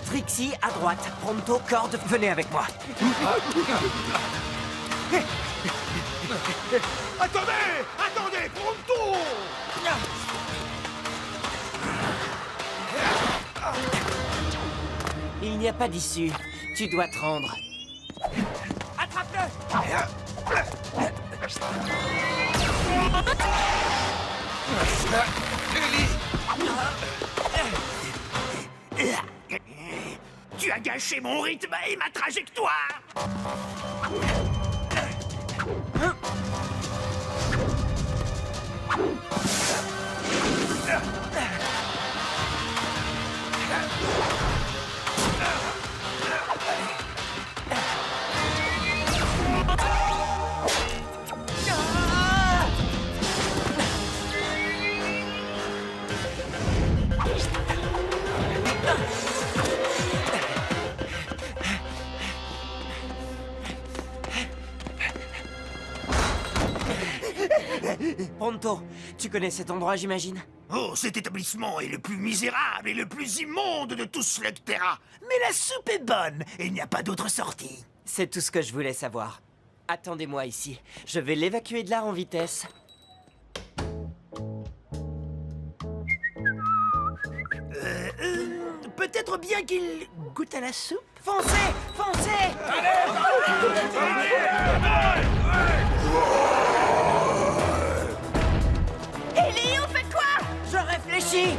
Trixie, à droite. Pronto, Corde, venez avec moi. Attendez! Attendez! Pronto! Il n'y a pas d'issue. Tu dois te rendre. Attrape-le! Tu as gâché mon rythme et ma trajectoire! Pronto, tu connais cet endroit, j'imagine? Oh, cet établissement est le plus misérable et le plus immonde de tout Slugterra. Mais la soupe est bonne et il n'y a pas d'autre sortie. C'est tout ce que je voulais savoir. Attendez-moi ici. Je vais l'évacuer de là en vitesse. Peut-être bien qu'il goûte à la soupe. Foncez! Foncez! Ellie, on fait quoi? Je réfléchis!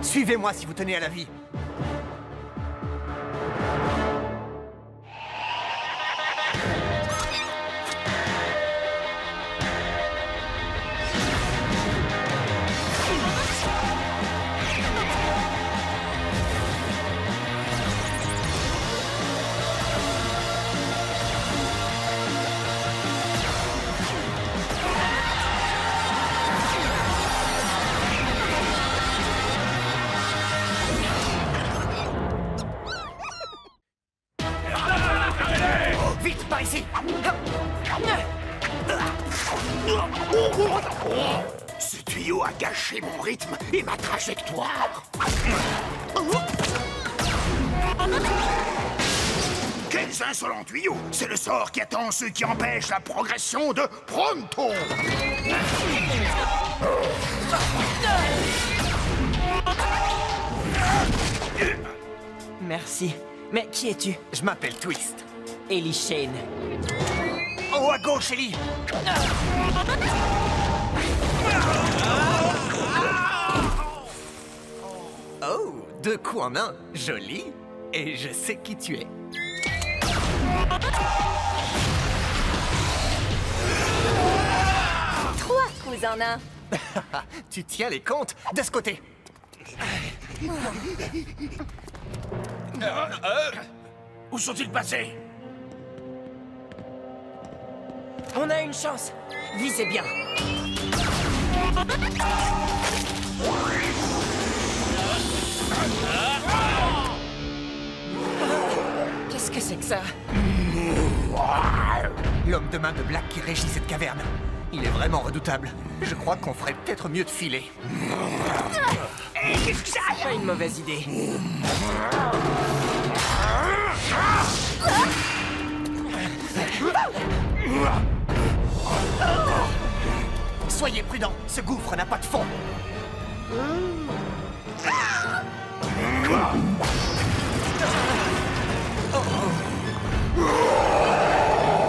Suivez-moi si vous tenez à la vie. Vite, par ici! Ce tuyau a gâché mon rythme et ma trajectoire. Quels insolents tuyaux! C'est le sort qui attend ceux qui empêchent la progression de Pronto! Merci. Mais qui es-tu? Je m'appelle Twist. Ellie Shane. En haut à gauche, Ellie. Oh, deux coups en un. Joli. Et je sais qui tu es. Trois coups en un. Tu tiens les comptes de ce côté. Où sont-ils passés? On a une chance. Visez bien. Qu'est-ce que c'est que ça? L'homme de main de Black qui régit cette caverne. Il est vraiment redoutable. Je crois qu'on ferait peut-être mieux de filer. Pas une mauvaise idée. Soyez prudents, ce gouffre n'a pas de fond.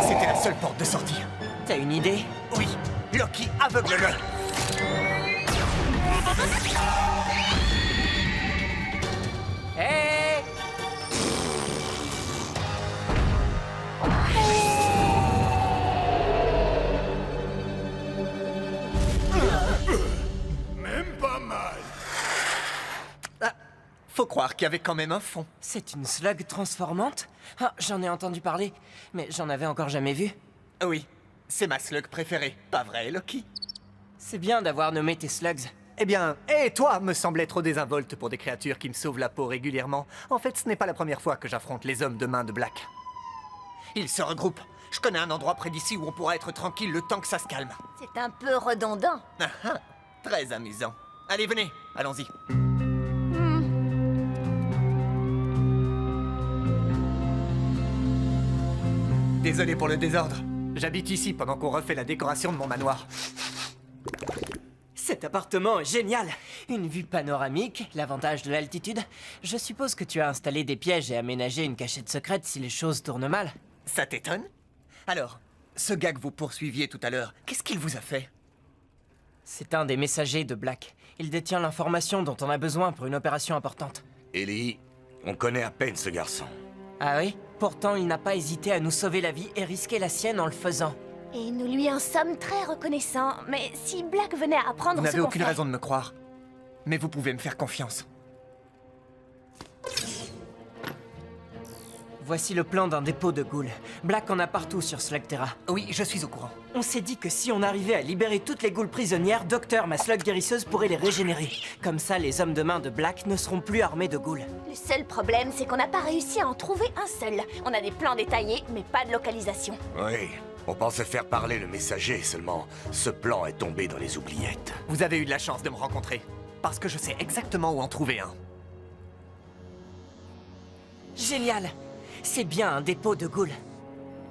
C'était la seule porte de sortie. T'as une idée? Oui, Loki, aveugle-le. Hé! Même pas mal. Ah, faut croire qu'il y avait quand même un fond. C'est une slug transformante? Ah, j'en ai entendu parler, mais j'en avais encore jamais vu. Oui, c'est ma slug préférée. Pas vrai, Loki? C'est bien d'avoir nommé tes slugs. Eh bien, et toi me semblais trop désinvolte pour des créatures qui me sauvent la peau régulièrement. En fait, ce n'est pas la première fois que j'affronte les hommes de main de Black. Ils se regroupent. Je connais un endroit près d'ici où on pourra être tranquille le temps que ça se calme. C'est un peu redondant. Ah ah, très amusant. Allez, venez, allons-y. Désolé pour le désordre. J'habite ici pendant qu'on refait la décoration de mon manoir. Cet appartement est génial. Une vue panoramique, l'avantage de l'altitude. Je suppose que tu as installé des pièges et aménagé une cachette secrète si les choses tournent mal. Ça t'étonne? Alors, ce gars que vous poursuiviez tout à l'heure, qu'est-ce qu'il vous a fait? C'est un des messagers de Black. Il détient l'information dont on a besoin pour une opération importante. Ellie, on connaît à peine ce garçon. Ah oui? Pourtant, il n'a pas hésité à nous sauver la vie et risquer la sienne en le faisant. Et nous lui en sommes très reconnaissants. Mais si Black venait à apprendre Vous ce n'avez qu'on aucune fait... raison de me croire. Mais vous pouvez me faire confiance. Voici le plan d'un dépôt de ghouls. Black en a partout sur Slugterra. Oui, je suis au courant. On s'est dit que si on arrivait à libérer toutes les ghouls prisonnières, Docteur, ma slug guérisseuse, pourrait les régénérer. Comme ça, les hommes de main de Black ne seront plus armés de ghouls. Le seul problème, c'est qu'on n'a pas réussi à en trouver un seul. On a des plans détaillés, mais pas de localisation. Oui, on pensait faire parler le messager, seulement ce plan est tombé dans les oubliettes. Vous avez eu de la chance de me rencontrer. Parce que je sais exactement où en trouver un. Génial! C'est bien un dépôt de ghouls.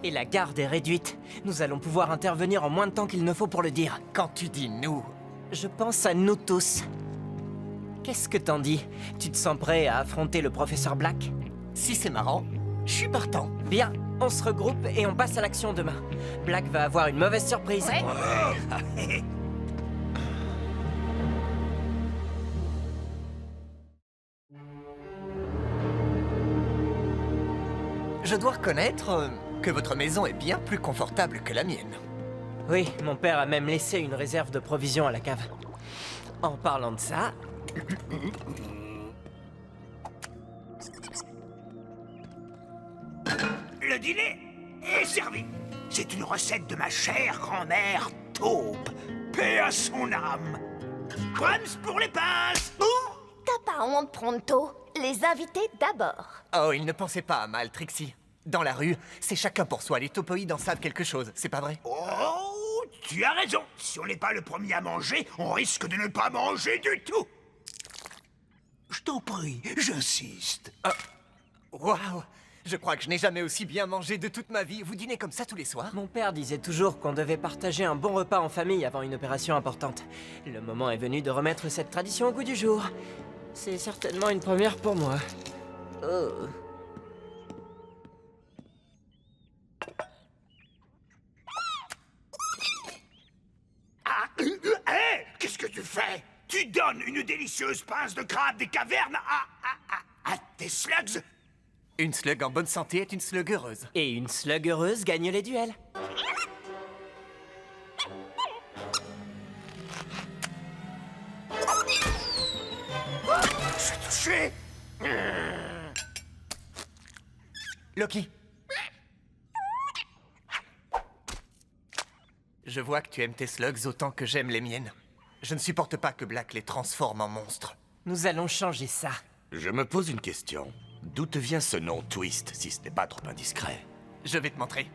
Et la garde est réduite. Nous allons pouvoir intervenir en moins de temps qu'il ne faut pour le dire. Quand tu dis nous, Je pense à nous tous. Qu'est-ce que t'en dis? Tu te sens prêt à affronter le professeur Black? si c'est marrant, je suis partant. Bien, on se regroupe et on passe à l'action demain. Black va avoir une mauvaise surprise. Ouais. Je dois reconnaître que votre maison est bien plus confortable que la mienne. Oui, mon père a même laissé une réserve de provisions à la cave. En parlant de ça, Le dîner est servi. C'est une recette de ma chère grand-mère Taupe. Paix à son âme. Brahms pour les pinces. T'as pas honte, Pronto. Les invités d'abord. Oh, il ne pensait pas à mal, Trixie. Dans la rue, c'est chacun pour soi. Les topoïdes en savent quelque chose, c'est pas vrai? Oh, tu as raison. Si on n'est pas le premier à manger, on risque de ne pas manger du tout. Je t'en prie, j'insiste. Waouh! Je crois que je n'ai jamais aussi bien mangé de toute ma vie. Vous dînez comme ça tous les soirs? mon père disait toujours qu'on devait partager un bon repas en famille avant une opération importante. Le moment est venu de remettre cette tradition au goût du jour. C'est certainement une première pour moi. Oh. Hé, qu'est-ce que tu fais? Tu donnes une délicieuse pince de crabe des cavernes à tes slugs? Une slug en bonne santé est une slug heureuse. Et une slug heureuse gagne les duels. C'est touché. Loki. Je vois que tu aimes tes slugs autant que j'aime les miennes. Je ne supporte pas que Black les transforme en monstres. Nous allons changer ça. Je me pose une question. D'où te vient ce nom Twist, si ce n'est pas trop indiscret? Je vais te montrer.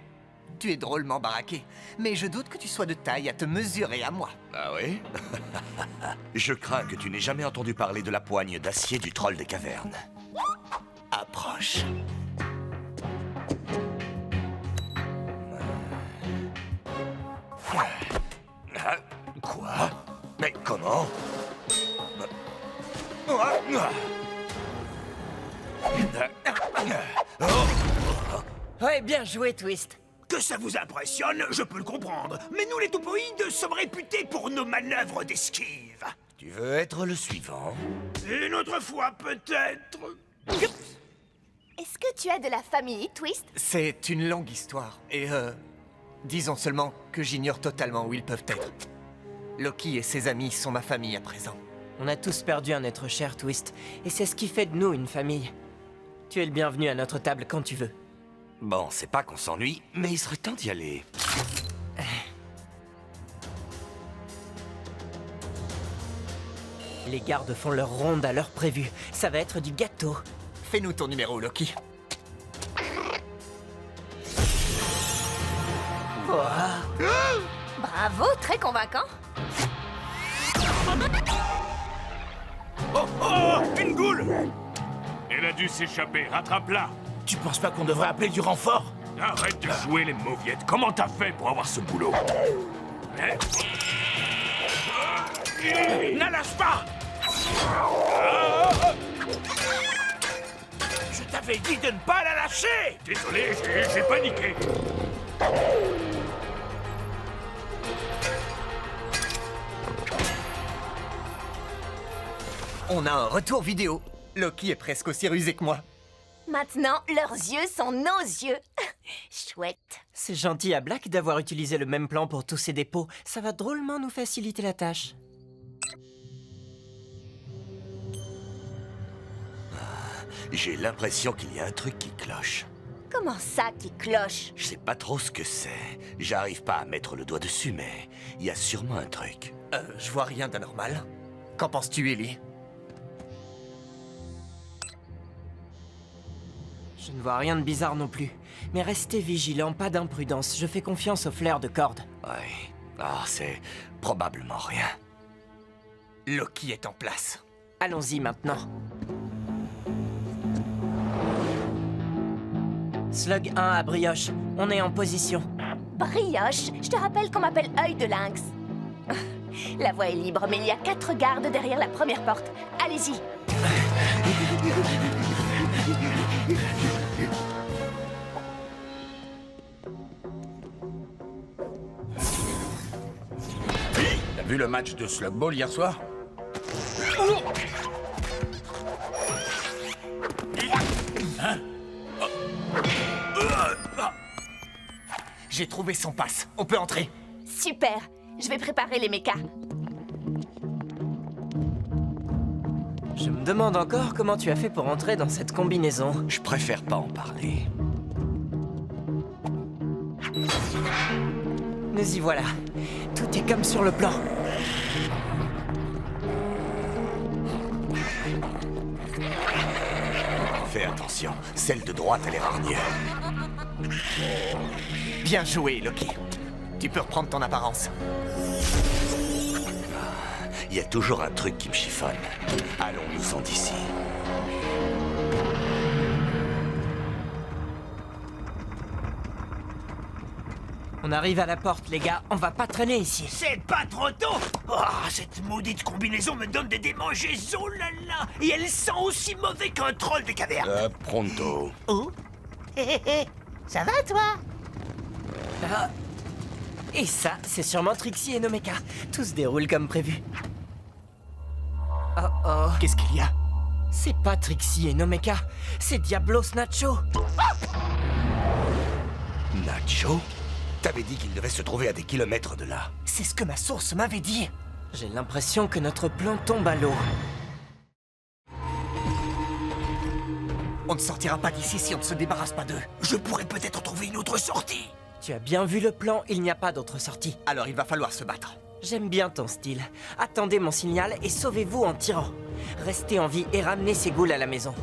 Tu es drôlement baraqué, mais je doute que tu sois de taille à te mesurer à moi. Ah oui? Je crains que tu n'aies jamais entendu parler de la poigne d'acier du troll des cavernes. Approche. Ah, quoi? Mais comment? Ouais, bien joué, Twist. Que ça vous impressionne, je peux le comprendre. Mais nous, les topoïdes, sommes réputés pour nos manœuvres d'esquive. Tu veux être le suivant? Une autre fois, peut-être. Est-ce que tu as de la famille, Twist? C'est une longue histoire, et disons seulement que j'ignore totalement où ils peuvent être. Loki et ses amis sont ma famille à présent. On a tous perdu un être cher, Twist. Et c'est ce qui fait de nous une famille. Tu es le bienvenu à notre table quand tu veux. Bon, c'est pas qu'on s'ennuie, mais il serait temps d'y aller. Les gardes font leur ronde à l'heure prévue. Ça va être du gâteau. Fais-nous ton numéro, Loki. Bravo, très convaincant. Oh, oh, une goule! Elle a dû s'échapper, rattrape-la. Tu penses pas qu'on devrait appeler du renfort? Arrête de jouer les mauviettes. Comment t'as fait pour avoir ce boulot? Hein? Ne lâche pas! Je t'avais dit de ne pas la lâcher! Désolé, j'ai paniqué. On a un retour vidéo. Loki est presque aussi rusé que moi. Maintenant, leurs yeux sont nos yeux. Chouette. C'est gentil à Black d'avoir utilisé le même plan pour tous ses dépôts. Ça va drôlement nous faciliter la tâche. J'ai l'impression qu'il y a un truc qui cloche. Comment ça qui cloche? Je sais pas trop ce que c'est. J'arrive pas à mettre le doigt dessus, mais il y a sûrement un truc. Je vois rien d'anormal. Qu'en penses-tu, Ellie? Je ne vois rien de bizarre non plus. Mais restez vigilants, pas d'imprudence. Je fais confiance au flair de corde. Ouais. Ah, c'est probablement rien. Loki est en place. Allons-y maintenant. Slug 1 à Brioche. On est en position. Brioche? Je te rappelle qu'on m'appelle Œil de Lynx. La voie est libre, mais il y a 4 gardes derrière la première porte. Allez-y. T'as vu le match de Slug Ball hier soir? J'ai trouvé son passe. On peut entrer. Super. Je vais préparer les mechas. Je me demande encore comment tu as fait pour entrer dans cette combinaison. Je préfère pas en parler. Nous y voilà. Tout est comme sur le plan. Fais attention, celle de droite a l'air hargneux. Bien joué, Loki. Tu peux reprendre ton apparence. Il y a toujours un truc qui me chiffonne. Allons-nous-en d'ici. On arrive à la porte, les gars. On va pas traîner ici. C'est pas trop tôt! Oh, cette maudite combinaison me donne des démangeaisons, oh là là! Et elle sent aussi mauvais qu'un troll de caverne! Pronto. Oh? Hé hé hé! Ça va, toi? Ah. Et ça, c'est sûrement Trixie et Nomeka. Tout se déroule comme prévu. Oh oh. Qu'est-ce qu'il y a? C'est pas Trixie et Nomeka. C'est Diablos Nacho. Nacho? T'avais dit qu'il devait se trouver à des kilomètres de là. C'est ce que ma source m'avait dit. J'ai l'impression que notre plan tombe à l'eau. On ne sortira pas d'ici si on ne se débarrasse pas d'eux. Je pourrais peut-être trouver une autre sortie! Tu as bien vu le plan, il n'y a pas d'autre sortie. Alors il va falloir se battre. J'aime bien ton style. Attendez mon signal et sauvez-vous en tirant. Restez en vie et ramenez ces ghouls à la maison.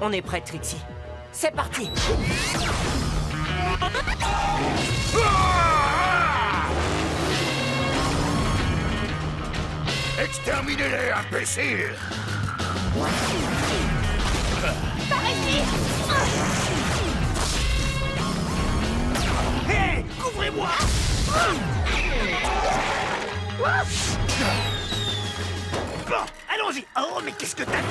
On est prêt, Trixie. C'est parti! Exterminez-les, imbéciles! Par ici! Hé! Couvrez-moi! Bon, allons-y! Oh, mais qu'est-ce que t'as fait?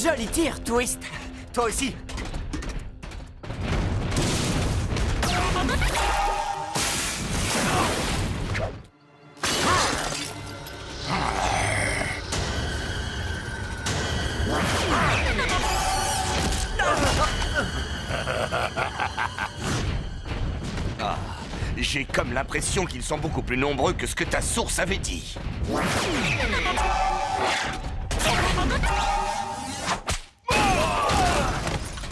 Joli tir, Twist. Toi aussi. J'ai comme l'impression qu'ils sont beaucoup plus nombreux que ce que ta source avait dit.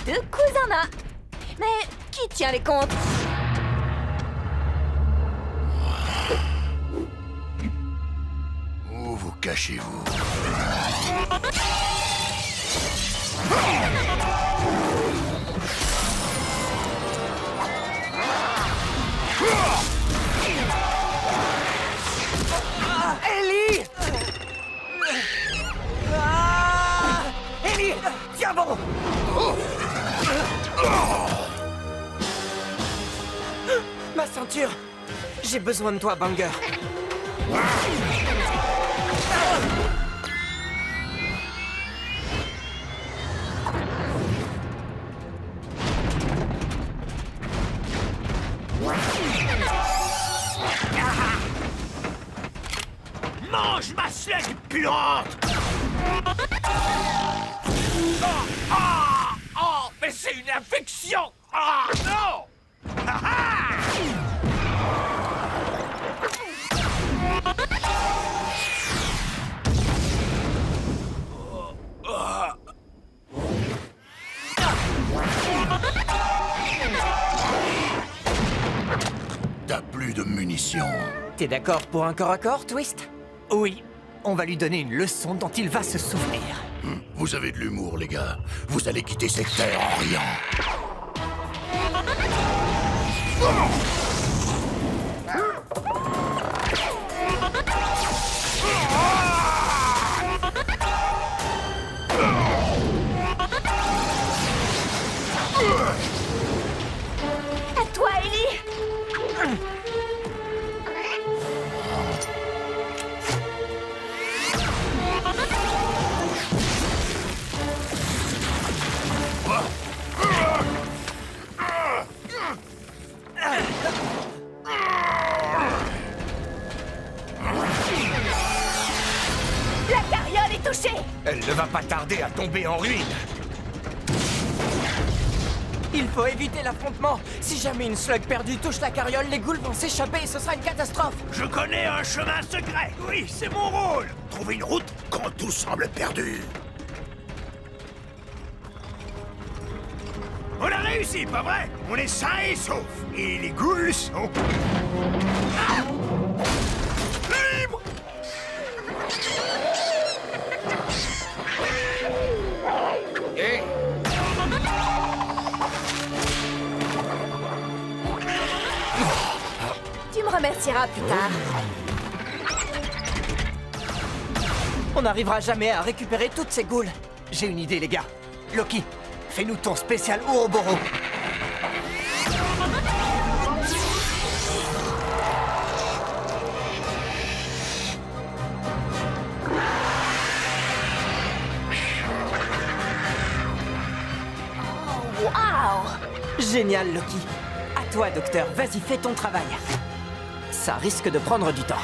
Deux coups en un. Mais qui tient les comptes? Où vous cachez-vous? Ellie! Ellie! Tiens bon! Ma ceinture! J'ai besoin de toi, Banger. Mange ma slug puante! Oh, mais c'est une infection! Ah, non! T'as plus de munitions. T'es d'accord pour un corps à corps, Twist? Oui, on va lui donner une leçon dont il va se souvenir. Vous avez de l'humour, les gars. Vous allez quitter cette terre en riant. À toi, Ellie. La carriole est touchée. Elle ne va pas tarder à tomber en ruine. Il faut éviter l'affrontement. Si jamais une slug perdue touche la carriole, les ghouls vont s'échapper et ce sera une catastrophe. Je connais un chemin secret. Oui, c'est mon rôle. Trouver une route quand tout semble perdu. On a réussi, pas vrai? On est sains et saufs. Et les ghouls sont... Ah! Libres! Tu me remercieras plus tard. On n'arrivera jamais à récupérer toutes ces ghouls. J'ai une idée, les gars. Loki, fais-nous ton spécial Ouroboros. Waouh! Génial, Loki. À toi, docteur. Vas-y, fais ton travail. Ça risque de prendre du temps.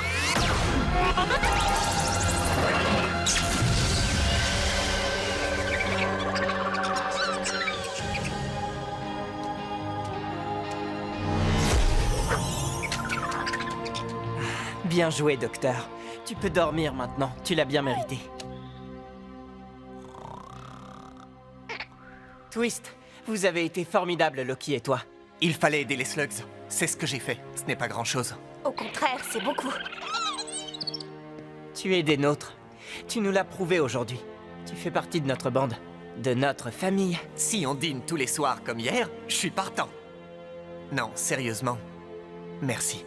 Bien joué, docteur. Tu peux dormir maintenant. Tu l'as bien mérité. Twist, vous avez été formidables, Loki et toi. Il fallait aider les slugs. C'est ce que j'ai fait. Ce n'est pas grand-chose. Au contraire, c'est beaucoup. Tu es des nôtres. Tu nous l'as prouvé aujourd'hui. Tu fais partie de notre bande. De notre famille. Si on dîne tous les soirs comme hier, je suis partant. Non, sérieusement. Merci.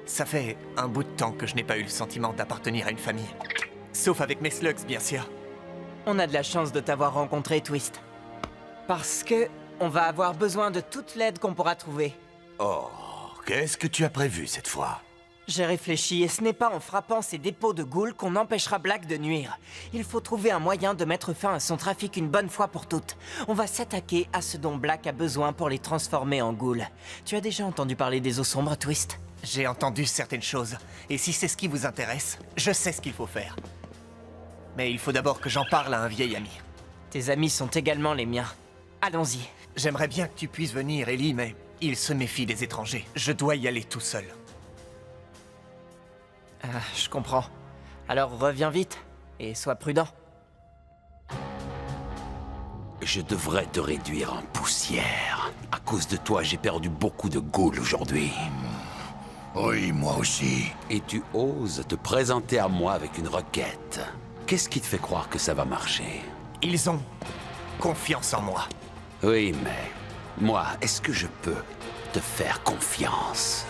Ça fait un bout de temps que je n'ai pas eu le sentiment d'appartenir à une famille. Sauf avec mes slugs, bien sûr. On a de la chance de t'avoir rencontré, Twist. Parce que on va avoir besoin de toute l'aide qu'on pourra trouver. Oh, qu'est-ce que tu as prévu cette fois? J'ai réfléchi et ce n'est pas en frappant ces dépôts de ghouls qu'on empêchera Black de nuire. Il faut trouver un moyen de mettre fin à son trafic une bonne fois pour toutes. On va s'attaquer à ce dont Black a besoin pour les transformer en ghouls. Tu as déjà entendu parler des eaux sombres, Twist? J'ai entendu certaines choses. Et si c'est ce qui vous intéresse, je sais ce qu'il faut faire. Mais il faut d'abord que j'en parle à un vieil ami. Tes amis sont également les miens. Allons-y. J'aimerais bien que tu puisses venir, Ellie, mais Il se méfie des étrangers. Je dois y aller tout seul. Je comprends. Alors reviens vite, et sois prudent. Je devrais te réduire en poussière. À cause de toi, j'ai perdu beaucoup de ghouls aujourd'hui. Oui, moi aussi. Et tu oses te présenter à moi avec une requête. Qu'est-ce qui te fait croire que ça va marcher? Ils ont confiance en moi. Oui, mais... moi, est-ce que je peux te faire confiance?